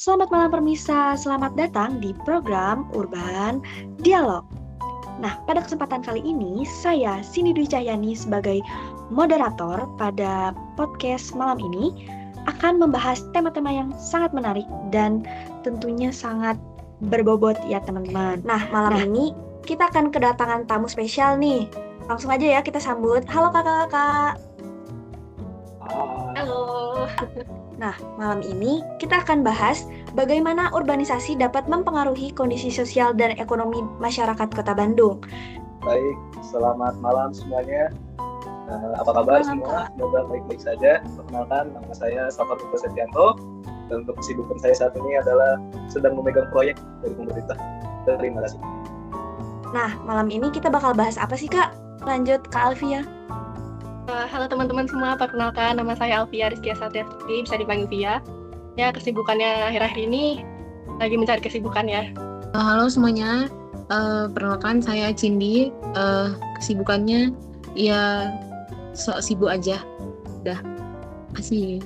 Selamat malam Permisa, selamat datang di program Urban Dialog. Nah, pada kesempatan kali ini, saya Sini Dwi Cahyani sebagai moderator pada podcast malam ini akan membahas tema-tema yang sangat menarik dan tentunya sangat berbobot ya teman-teman. Nah, malam ini kita akan kedatangan tamu spesial nih. Langsung aja ya kita sambut. Halo kakak-kakak. Halo. Nah, malam ini kita akan bahas bagaimana urbanisasi dapat mempengaruhi kondisi sosial dan ekonomi masyarakat Kota Bandung. Baik, selamat malam semuanya. Apa kabar semua? Semoga baik-baik saja. Perkenalkan, nama saya Safar Putra Setianto. Dan untuk kesibukan saya saat ini adalah sedang memegang proyek dari pemerintah. Terima kasih. Nah, malam ini kita bakal bahas apa sih, Kak? Lanjut, Kak Alfia. Halo teman-teman semua, perkenalkan nama saya Alfia Rizkia Satriati, bisa dipanggil Via. Ya, kesibukannya akhir-akhir ini lagi mencari kesibukan ya. Halo semuanya, perkenalkan saya Cindy. Kesibukannya ya sok sibuk aja. Udah, kasih.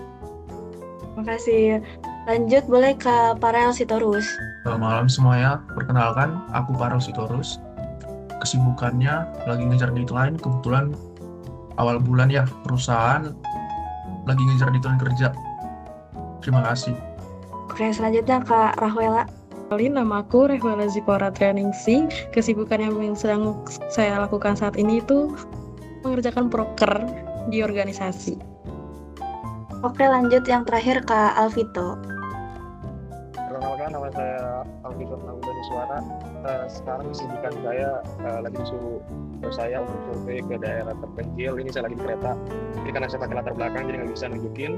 Makasih. Lanjut boleh ke Parel Sitorus. Selamat malam semuanya, perkenalkan aku Parel Sitorus. Kesibukannya lagi ngejar deadline, kebetulan awal bulan ya, perusahaan lagi ngejar deadline kerja. Terima kasih. Oke, selanjutnya Kak Rahwela. Nama aku Rehwela Zipora Trainingsi. Kesibukan yang sedang saya lakukan saat ini itu mengerjakan proker di organisasi. Oke, lanjut yang terakhir Kak Alvito. Perkenalkan, nama saya Alvito Naudani Suara. Sekarang kesibukan saya lagi disuruh saya untuk survei ke daerah terpencil. Ini saya lagi di kereta. Jadi karena saya pakai latar belakang jadi nggak bisa nunjukin.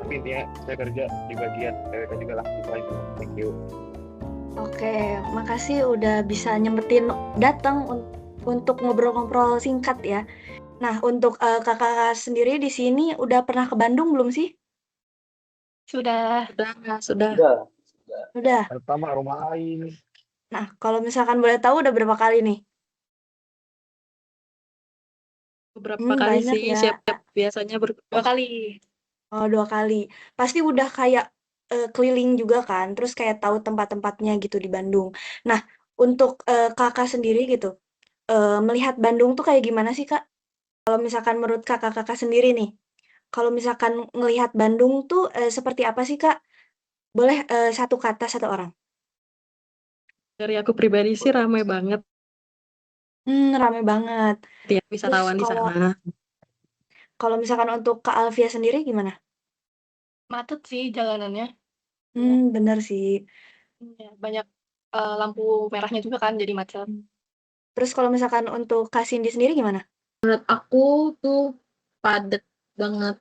Tapi intinya saya kerja di bagian PWP juga lah. Itu. Thank you. Oke, makasih udah bisa nyempetin datang untuk ngobrol-ngobrol singkat ya. Nah, untuk kakak sendiri di sini udah pernah ke Bandung belum sih? Sudah. Udah. Pertama rumah lain. Nah, kalau misalkan boleh tahu udah berapa kali nih? Beberapa kali banyak sih, ya. biasanya 2 kali. Oh, 2 kali. Pasti udah kayak keliling juga kan, terus kayak tahu tempat-tempatnya gitu di Bandung. Nah, untuk kakak sendiri gitu, melihat Bandung tuh kayak gimana sih kak? Kalau misalkan menurut kakak-kakak sendiri nih, kalau misalkan ngelihat Bandung tuh seperti apa sih kak? Boleh satu kata satu orang. Dari aku pribadi sih ramai banget. Rame banget. Ya, wisatawan di sana. Kalau misalkan untuk Kak Alfia sendiri gimana? Macet sih jalanannya. Bener sih. Ya, banyak lampu merahnya juga kan, jadi macet. Terus kalau misalkan untuk Kak Cindy sendiri gimana? Menurut aku tuh padat banget.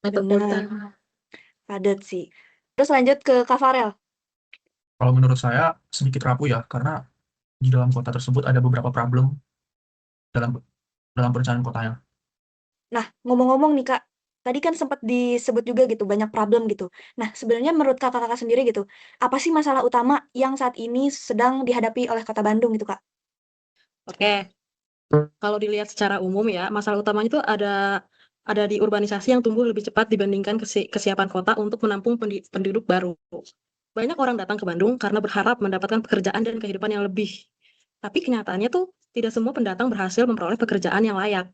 Bener. Padat sih. Terus lanjut ke Kak Farel. Kalau menurut saya sedikit rapuh ya, karena di dalam kota tersebut ada beberapa problem dalam perencanaan kotanya. Nah, ngomong-ngomong nih Kak, tadi kan sempat disebut juga gitu, banyak problem gitu. Nah, sebenarnya menurut kakak-kakak sendiri gitu, apa sih masalah utama yang saat ini sedang dihadapi oleh Kota Bandung gitu, Kak? Oke. Kalau dilihat secara umum ya, masalah utamanya itu ada di urbanisasi yang tumbuh lebih cepat dibandingkan kesiapan kota untuk menampung penduduk baru. Banyak orang datang ke Bandung karena berharap mendapatkan pekerjaan dan kehidupan yang lebih. Tapi kenyataannya tuh tidak semua pendatang berhasil memperoleh pekerjaan yang layak.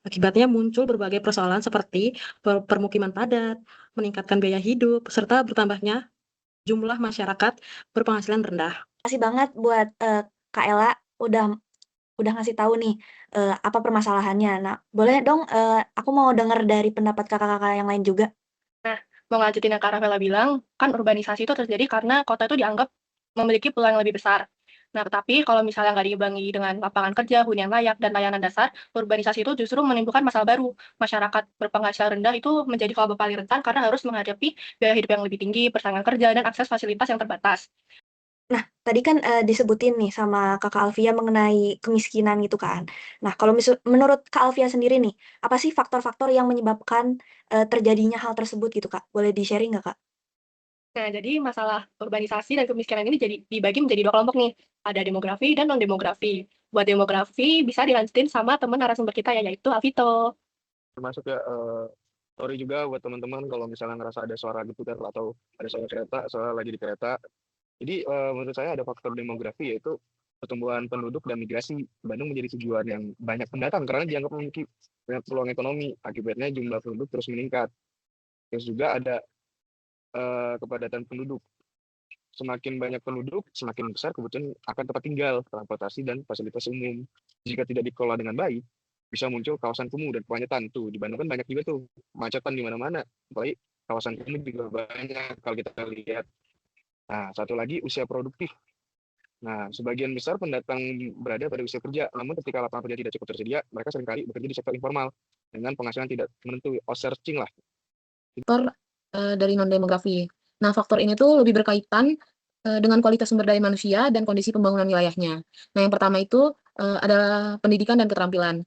Akibatnya muncul berbagai persoalan seperti permukiman padat, meningkatkan biaya hidup, serta bertambahnya jumlah masyarakat berpenghasilan rendah. Makasih banget buat Kak Ella udah ngasih tahu nih apa permasalahannya. Nah, boleh dong aku mau dengar dari pendapat kakak-kakak yang lain juga. Mau ngelanjutin yang Kak Rafaela bilang, kan urbanisasi itu terjadi karena kota itu dianggap memiliki peluang yang lebih besar. Nah, tetapi kalau misalnya nggak diimbangi dengan lapangan kerja, hunian layak, dan layanan dasar, urbanisasi itu justru menimbulkan masalah baru. Masyarakat berpenghasilan rendah itu menjadi kelompok paling rentan karena harus menghadapi biaya hidup yang lebih tinggi, persaingan kerja, dan akses fasilitas yang terbatas. Nah, tadi kan disebutin nih sama Kakak Alfia mengenai kemiskinan gitu kan. Nah, kalau menurut Kak Alfia sendiri nih, apa sih faktor-faktor yang menyebabkan terjadinya hal tersebut gitu, Kak? Boleh di-sharing nggak, Kak? Nah, jadi masalah urbanisasi dan kemiskinan ini dibagi menjadi 2 kelompok nih. Ada demografi dan non-demografi. Buat demografi bisa dilanjutin sama teman narasumber kita ya, yaitu Alvito. Termasuk ya Sorry juga buat teman-teman kalau misalnya ngerasa ada suara geputar atau ada suara kereta, soalnya lagi di kereta. Jadi menurut saya ada faktor demografi, yaitu pertumbuhan penduduk dan migrasi. Bandung menjadi tujuan yang banyak pendatang karena dianggap memiliki banyak peluang ekonomi. Akibatnya jumlah penduduk terus meningkat. Terus juga ada kepadatan penduduk. Semakin banyak penduduk, semakin besar kebutuhan akan tempat tinggal, transportasi, dan fasilitas umum. Jika tidak dikelola dengan baik, bisa muncul kawasan kumuh dan kemacetan. Tuh, di Bandung kan banyak juga tuh kemacetan di mana-mana. Apalagi kawasan kumuh juga banyak kalau kita lihat. Nah, satu lagi usia produktif. Nah, sebagian besar pendatang berada pada usia kerja, namun ketika lapangan kerja tidak cukup tersedia, mereka seringkali bekerja di sektor informal dengan penghasilan tidak menentu, outsourcing lah. Faktor dari non-demografi. Nah, faktor ini tuh lebih berkaitan dengan kualitas sumber daya manusia dan kondisi pembangunan wilayahnya. Nah, yang pertama itu adalah pendidikan dan keterampilan.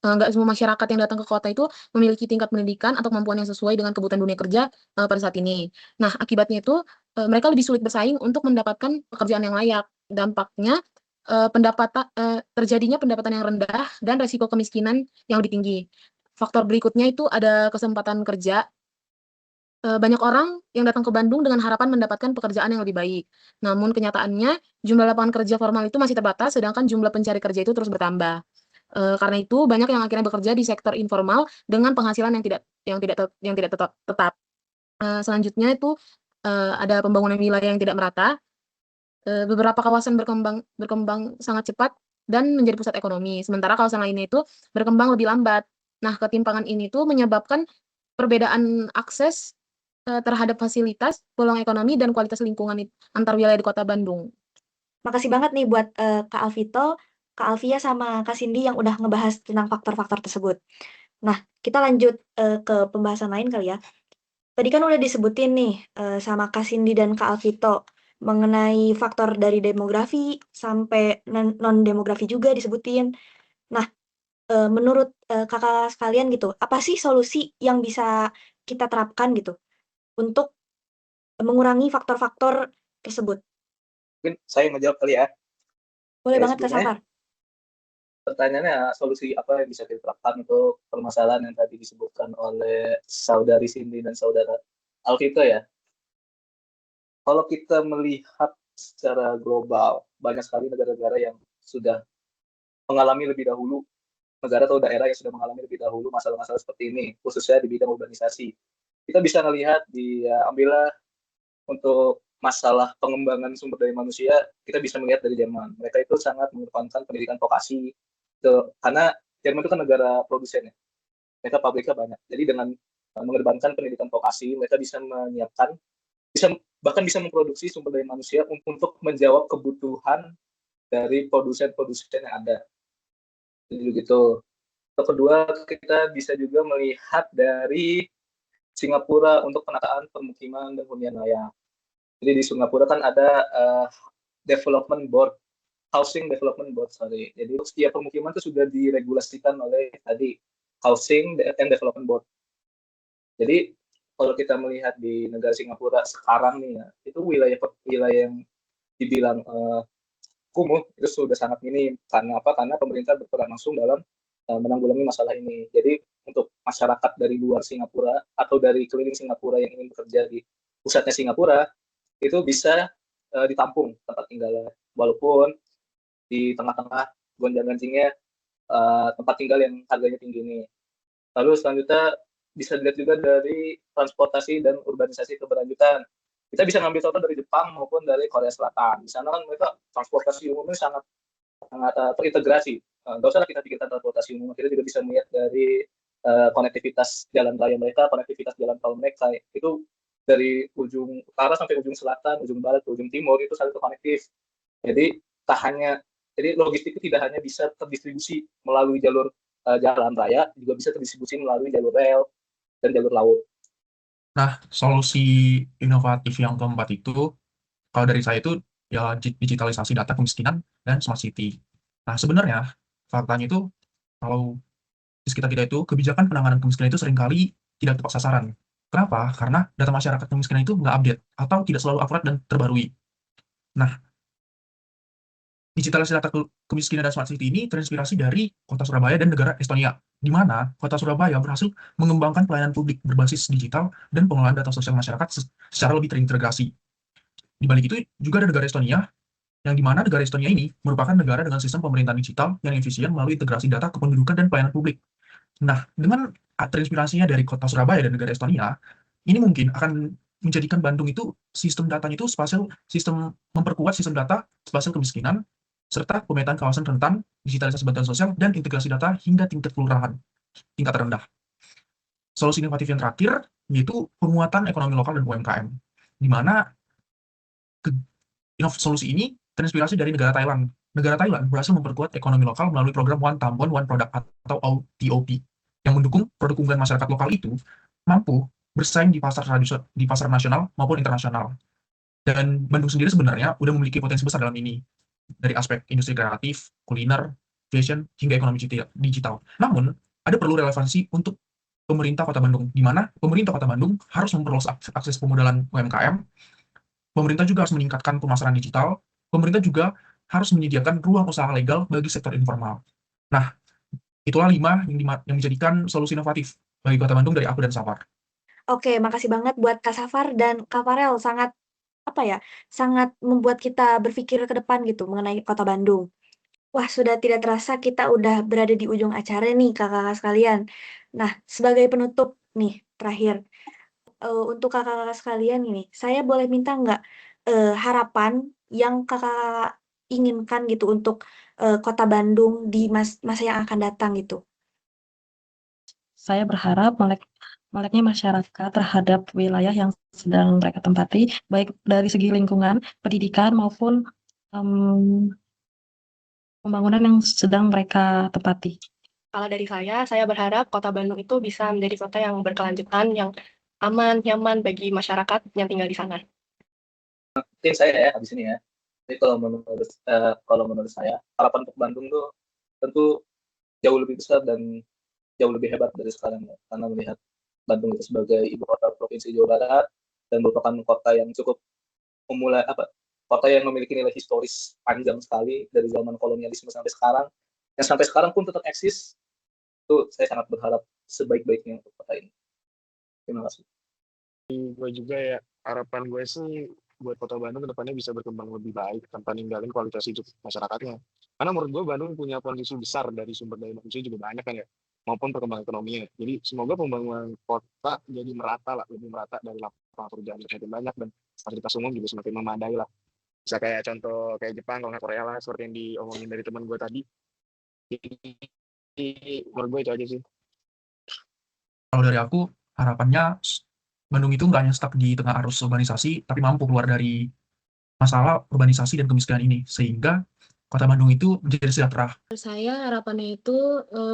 Nggak semua masyarakat yang datang ke kota itu memiliki tingkat pendidikan atau kemampuan yang sesuai dengan kebutuhan dunia kerja pada saat ini. Nah, akibatnya itu mereka lebih sulit bersaing untuk mendapatkan pekerjaan yang layak. Dampaknya terjadinya pendapatan yang rendah dan resiko kemiskinan yang lebih tinggi. Faktor berikutnya itu ada kesempatan kerja. Banyak orang yang datang ke Bandung dengan harapan mendapatkan pekerjaan yang lebih baik. Namun kenyataannya jumlah lapangan kerja formal itu masih terbatas, sedangkan jumlah pencari kerja itu terus bertambah. Karena itu banyak yang akhirnya bekerja di sektor informal dengan penghasilan yang tidak tetap. Selanjutnya itu ada pembangunan wilayah yang tidak merata. Beberapa kawasan berkembang sangat cepat dan menjadi pusat ekonomi, sementara kawasan lainnya itu berkembang lebih lambat. Nah, ketimpangan ini tuh menyebabkan perbedaan akses terhadap fasilitas, peluang ekonomi, dan kualitas lingkungan antar wilayah di Kota Bandung. Makasih banget nih buat Kak Alvito, Kak Alvia, sama Kak Cindy yang udah ngebahas tentang faktor-faktor tersebut. Nah, kita lanjut ke pembahasan lain kali ya. Tadi kan udah disebutin nih sama Kak Cindy dan Kak Alvito mengenai faktor dari demografi sampai non-demografi juga disebutin. Nah, menurut kakak sekalian gitu, apa sih solusi yang bisa kita terapkan gitu untuk mengurangi faktor-faktor tersebut? Mungkin saya yang ngejawab kali ya. Boleh Ya, banget Kak sebelumnya Safar. pertanyaannya solusi apa yang bisa kita terapkan untuk permasalahan yang tadi disebutkan oleh saudari Cindy dan saudara Alvito ya. Kalau kita melihat secara global, banyak sekali negara-negara yang sudah mengalami lebih dahulu, negara atau daerah yang sudah mengalami lebih dahulu masalah-masalah seperti ini, khususnya di bidang urbanisasi. Kita bisa melihat ambillah untuk masalah pengembangan sumber daya manusia, kita bisa melihat dari Jerman. Mereka itu sangat mengedepankan pendidikan vokasi, karena Jerman itu kan negara produsen ya. Mereka pabriknya banyak. Jadi dengan mengedepankan pendidikan vokasi, mereka bisa menyiapkan, bahkan bisa memproduksi sumber daya manusia untuk menjawab kebutuhan dari produsen-produsen yang ada. Jadi begitu. Yang kedua, kita bisa juga melihat dari Singapura untuk penataan permukiman dan hunian layak. Jadi di Singapura kan ada development board, housing development board, sorry. Jadi setiap permukiman itu sudah diregulasikan oleh tadi housing and development board. Jadi kalau kita melihat di negara Singapura sekarang nih ya, itu wilayah yang dibilang kumuh itu sudah sangat minim. Karena apa? Karena pemerintah berperan langsung dalam menanggulangi masalah ini. Jadi untuk masyarakat dari luar Singapura atau dari keliling Singapura yang ingin bekerja di pusatnya Singapura, itu bisa ditampung tempat tinggalnya. Walaupun di tengah-tengah gonjang-ganjingnya tempat tinggal yang harganya tinggi ini. Lalu selanjutnya bisa dilihat juga dari transportasi dan urbanisasi keberlanjutan. Kita bisa ngambil contoh dari Jepang maupun dari Korea Selatan. Di sana kan mereka transportasi umumnya sangat terintegrasi. Nggak usah kita pikirkan transportasi umum, kita juga bisa melihat dari konektivitas jalan raya mereka, konektivitas jalan tol mereka. Itu dari ujung utara sampai ujung selatan, ujung barat, ujung timur itu saling terkonektif. Jadi jadi logistik itu tidak hanya bisa terdistribusi melalui jalur jalan raya, juga bisa terdistribusi melalui jalur rel dan jalur laut. Nah, solusi inovatif yang keempat itu, kalau dari saya itu, ya digitalisasi data kemiskinan dan smart city. Nah, sebenarnya, faktanya itu, kalau di sekitar kita itu, kebijakan penanganan kemiskinan itu seringkali tidak tepat sasaran. Kenapa? Karena data masyarakat kemiskinan itu nggak update, atau tidak selalu akurat dan terbarui. Nah, digitalisasi data kemiskinan dan smart city ini terinspirasi dari kota Surabaya dan negara Estonia. di mana Kota Surabaya berhasil mengembangkan pelayanan publik berbasis digital dan pengelolaan data sosial masyarakat secara lebih terintegrasi. Di balik itu juga ada negara Estonia, yang di mana negara Estonia ini merupakan negara dengan sistem pemerintahan digital yang efisien melalui integrasi data kependudukan dan pelayanan publik. Nah, dengan terinspirasinya dari Kota Surabaya dan negara Estonia, ini mungkin akan menjadikan Bandung itu sistem datanya itu spasial, sistem memperkuat sistem data spasial kemiskinan, serta pemetaan kawasan rentan, digitalisasi bantuan sosial, dan integrasi data hingga tingkat kelurahan, tingkat terendah. Solusi inovatif yang terakhir yaitu penguatan ekonomi lokal dan UMKM, di mana solusi ini terinspirasi dari negara Thailand. Negara Thailand berhasil memperkuat ekonomi lokal melalui program One Tambon One Product atau OTOP, yang mendukung produk unggulan masyarakat lokal itu mampu bersaing di pasar nasional maupun internasional. Dan Bandung sendiri sebenarnya udah memiliki potensi besar dalam ini, dari aspek industri kreatif, kuliner, fashion, hingga ekonomi digital. Namun, ada perlu relevansi untuk pemerintah Kota Bandung, di mana pemerintah Kota Bandung harus memperluas akses pemodalan UMKM, pemerintah juga harus meningkatkan pemasaran digital, pemerintah juga harus menyediakan ruang usaha legal bagi sektor informal. Nah, itulah 5 yang menjadikan solusi inovatif bagi Kota Bandung dari aku dan Safar. Oke, makasih banget buat Kak Safar dan Kak Farel, sangat sangat membuat kita berpikir ke depan gitu mengenai Kota Bandung. Wah, sudah tidak terasa kita udah berada di ujung acara nih, kakak-kakak sekalian. Nah, sebagai penutup nih, terakhir, untuk kakak-kakak sekalian ini, saya boleh minta nggak harapan yang kakak inginkan gitu untuk Kota Bandung di masa yang akan datang gitu? Saya berharap meleknya masyarakat terhadap wilayah yang sedang mereka tempati, baik dari segi lingkungan, pendidikan, maupun pembangunan yang sedang mereka tempati. Kalau dari saya berharap Kota Bandung itu bisa menjadi kota yang berkelanjutan, yang aman, nyaman bagi masyarakat yang tinggal di sana. Mungkin saya ya habis ini ya. Jadi kalau menurut saya harapan untuk Bandung tuh tentu jauh lebih besar dan jauh lebih hebat dari sekarang ya. Karena melihat Bandung itu sebagai ibu kota provinsi Jawa Barat dan merupakan kota yang cukup kota yang memiliki nilai historis panjang sekali dari zaman kolonialisme sampai sekarang, yang sampai sekarang pun tetap eksis. Itu saya sangat berharap sebaik-baiknya untuk kota ini. Terima kasih. Gue juga ya, harapan gue sih buat Kota Bandung kedepannya bisa berkembang lebih baik tanpa ninggalin kualitas hidup masyarakatnya. Karena menurut gue Bandung punya potensi besar dari sumber daya manusia juga banyak kan ya, maupun perkembangan ekonominya. Jadi semoga pembangunan kota jadi merata lah, lebih merata dari lapangan pekerjaan semakin banyak dan fasilitas umum juga semakin memadai lah. Bisa kayak contoh kayak Jepang, kalau nggak Korea lah, seperti yang diomongin dari teman gue tadi. Jadi menurut gue itu aja sih. Kalau dari aku, harapannya Bandung itu nggak hanya stuck di tengah arus urbanisasi, tapi mampu keluar dari masalah urbanisasi dan kemiskinan ini, sehingga Kota Bandung itu menjadi sejahtera. Saya harapannya itu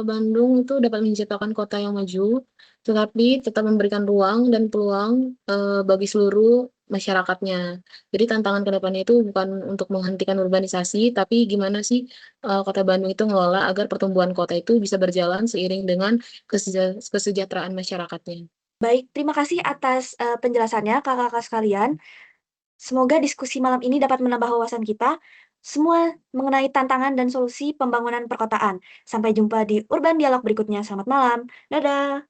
Bandung itu dapat menciptakan kota yang maju, tetapi tetap memberikan ruang dan peluang bagi seluruh masyarakatnya. Jadi tantangan ke depannya itu bukan untuk menghentikan urbanisasi, tapi gimana sih Kota Bandung itu ngelola agar pertumbuhan kota itu bisa berjalan seiring dengan kesejahteraan masyarakatnya. Baik, terima kasih atas penjelasannya kakak-kakak sekalian. Semoga diskusi malam ini dapat menambah wawasan kita semua mengenai tantangan dan solusi pembangunan perkotaan. Sampai jumpa di Urban Dialog berikutnya. Selamat malam. Dadah.